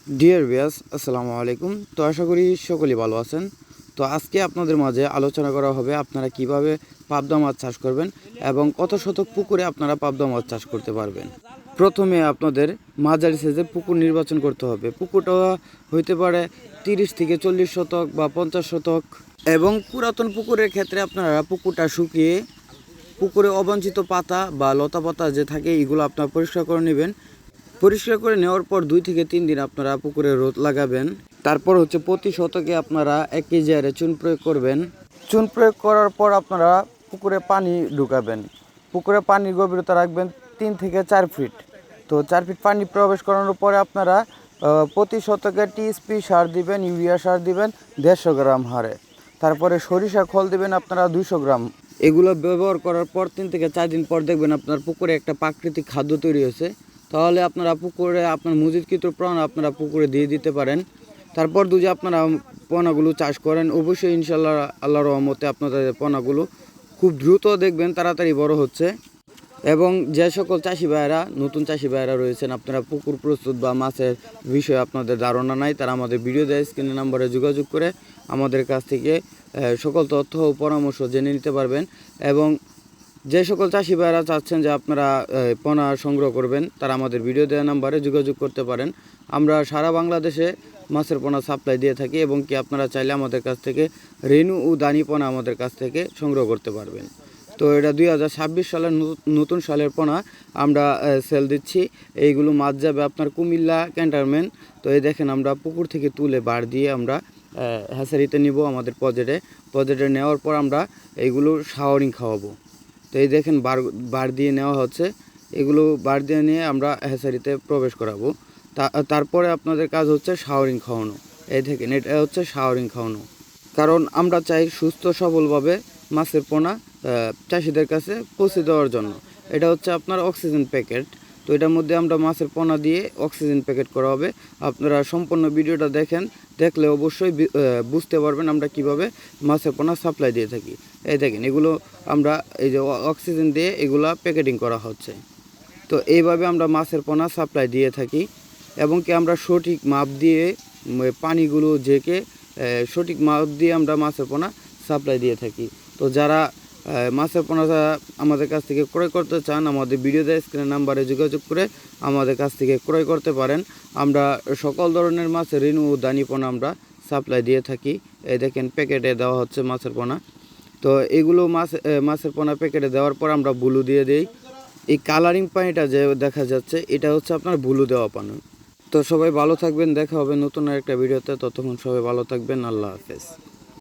Dear viewers, আসসালামু আলাইকুম। তো আশা করি সকলেই ভালো আছেন। তো আজকে আপনাদের মাঝে আলোচনা করা হবে আপনারা কিভাবে পাবদা মাছ চাষ করবেন এবং কত শতক পুকুরে আপনারা পাবদা মাছ চাষ করতে পারবেন। প্রথমে আপনাদের মাঝারি সাইজের পুকুর নির্বাচন করতে হবে। পুকুরটা হইতে পারে 30 থেকে 40 শতক বা 50 শতক। এবং পুরাতন পুকুরের ক্ষেত্রে আপনারা পুকুরটা শুকিয়ে পুকুরে অবাঞ্ছিত পাতা বা লতা পাতা যে থাকে এগুলো আপনারা পরিষ্কার করে নেবেন। পরিষ্কার করে নেওয়ার পর 2 থেকে 3 দিন আপনারা পুকুরে রোদ লাগাবেন। তারপর হচ্ছে প্রতি শতকে আপনারা 1 কেজি হারে চুন প্রয়োগ করবেন। চুন প্রয়োগ করার পর আপনারা পুকুরে পানি ঢুকাবেন। পুকুরে পানির গভীরতা রাখবেন 3 থেকে 4 ফিট। তো 4 ফিট পানি প্রবেশ করানোর পরে আপনারা প্রতি শতকে টিএসপি সার দিবেন, ইউরিয়া সার দিবেন 150 গ্রাম হারে। তারপরে সরিষা খোল দিবেন আপনারা 200 গ্রাম। এগুলো ব্যবহার করার পর 3 থেকে 4 দিন পর দেখবেন আপনার পুকুরে একটা প্রাকৃতিক খাদ্য তৈরি হয়েছে। তাহলে আপনারা পুকুরে আপনার মজুদকৃত প্রাণ আপনারা পুকুরে দিয়ে দিতে পারেন। তারপর যদি আপনারা পোনাগুলো চাষ করেন, অবশ্যই ইনশাল্লাহ আল্লাহর রহমতে আপনাদের পোনাগুলো খুব দ্রুত দেখবেন তাড়াতাড়ি বড় হচ্ছে। এবং যে সকল চাষি ভাইয়েরা নতুন চাষি ভাইয়েরা রয়েছেন, আপনারা পুকুর প্রস্তুত বা মাছের বিষয়ে আপনাদের ধারণা নাই, তারা আমাদের ভিডিও দেয় স্ক্রিনের নাম্বারে যোগাযোগ করে আমাদের কাছ থেকে সকল তথ্য ও পরামর্শ জেনে নিতে পারবেন। এবং যে সকল চাষি ভাইয়েরা চাচ্ছেন যে আপনারা পোনা সংগ্রহ করবেন, তারা আমাদের ভিডিও দেওয়া নাম্বারে যোগাযোগ করতে পারেন। আমরা সারা বাংলাদেশে মাছের পোনা সাপ্লাই দিয়ে থাকি এবং কি আপনারা চাইলে আমাদের কাছ থেকে রেনু ও দানি পোনা আমাদের কাছ থেকে সংগ্রহ করতে পারবেন। তো এটা 2026 সালের নতুন সালের পোনা আমরা সেল দিচ্ছি। এইগুলো মাছ যাবে আপনার কুমিল্লা ক্যান্টনমেন্ট। তো এই দেখেন আমরা পুকুর থেকে তুলে বার দিয়ে আমরা হ্যাচারিতে নিব আমাদের পজেটে নেওয়ার পর আমরা এইগুলো শাওয়ারিং খাওয়াবো। তো এই দেখেন বার দিয়ে নেওয়া হচ্ছে। এগুলো বার দিয়ে নিয়ে আমরা হ্যাচারিতে প্রবেশ করাবো। তারপরে আপনাদের কাজ হচ্ছে শাওয়ারিং খাওয়ানো। এই দেখেন এটা হচ্ছে শাওয়ারিং খাওয়ানো। কারণ আমরা চাই সুস্থ সবলভাবে মাছের পোনা চাষিদের কাছে পৌঁছে দেওয়ার জন্য। এটা হচ্ছে আপনার অক্সিজেন প্যাকেট। তো এটার মধ্যে আমরা মাছের পোনা দিয়ে অক্সিজেন প্যাকেট করা হবে। আপনারা সম্পূর্ণ ভিডিওটা দেখলে অবশ্যই বুঝতে পারবেন আমরা কিভাবে মাছের পোনা সাপ্লাই দিয়ে থাকি। এই দেখেন এগুলো আমরা এই যে অক্সিজেন দিয়ে এগুলা প্যাকেটিং করা হচ্ছে। তো এইভাবে আমরা মাছের পোনা সাপ্লাই দিয়ে থাকি এবং কি আমরা সঠিক মাপ দিয়ে পানিগুলো ঝেঁকে সঠিক মাপ দিয়ে আমরা মাছের পোনা সাপ্লাই দিয়ে থাকি। তো যারা মাছের পোনা আমাদের কাছ থেকে ক্রয় করতে চান, আমাদের ভিডিও দেওয়া স্ক্রিনের নাম্বারে যোগাযোগ করে আমাদের কাছ থেকে ক্রয় করতে পারেন। আমরা সকল ধরনের মাছের রেনু ও দানি পোনা আমরা সাপ্লাই দিয়ে থাকি। এই দেখেন প্যাকেটে দেওয়া হচ্ছে মাছের পোনা। তো এগুলো মাছের পোনা প্যাকেটে দেওয়ার পর আমরা বুলু দিয়ে দিই। এই কালারিং পানিটা যে দেখা যাচ্ছে এটা হচ্ছে আপনার বুলু দেওয়া পানি। তো সবাই ভালো থাকবেন, দেখা হবে নতুন আরেকটা ভিডিওতে। ততক্ষণ সবাই ভালো থাকবেন, আল্লাহ হাফেজ।